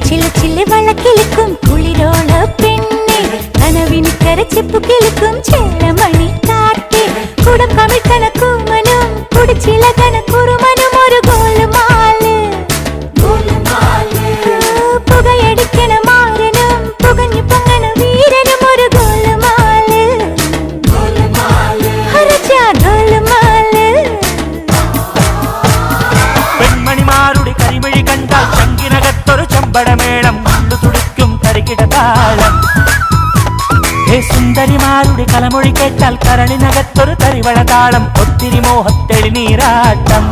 ചില ചില വളക്കിളിക്കും കുളിരോള പെണ്ണെ കനവിന് കരച്ചിപ്പു കിളിക്കും ചേലമണി കാട്ടി കുടം കമിഴ്ക്കണ കൂമനും കുടിച്ചില കണക്കുറുമനും ഒരു ഗോളുമാല് പുകയടിക്കണ മാരനും പുകഞ്ഞു പൊങ്ങണ വീരനും ഒരു ഗോളുമാല് ഗോളുമാല് പെൺമണിമാരുടെ കരിമിഴി കണ്ടാൽ ചങ്കിനകത്തൊരു ചമ്പടമേളം ഉള്ളു തുടിക്കും തരികിടതാളം സുന്ദരിമാരുടെ കലമൊഴി കേട്ടാൽ കരളിനകത്തൊരു തരിവളതാളം ഒത്തിരി മോഹത്തെളി നീരാട്ടം